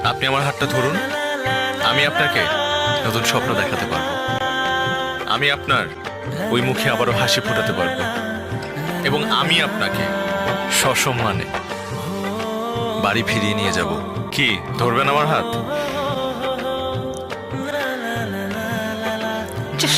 আপনি আমার হাতটা ধরুন, আমি আপনাকে নতুন স্বপ্ন দেখাতে পারবো। আমি আপনার ওই মুখে আবারও হাসি ফোটাতে পারবো, এবং আমি আপনাকে সসম্মানে বাড়ি ফিরিয়ে নিয়ে যাব। কি ধরবেন আমার হাত? চুপ,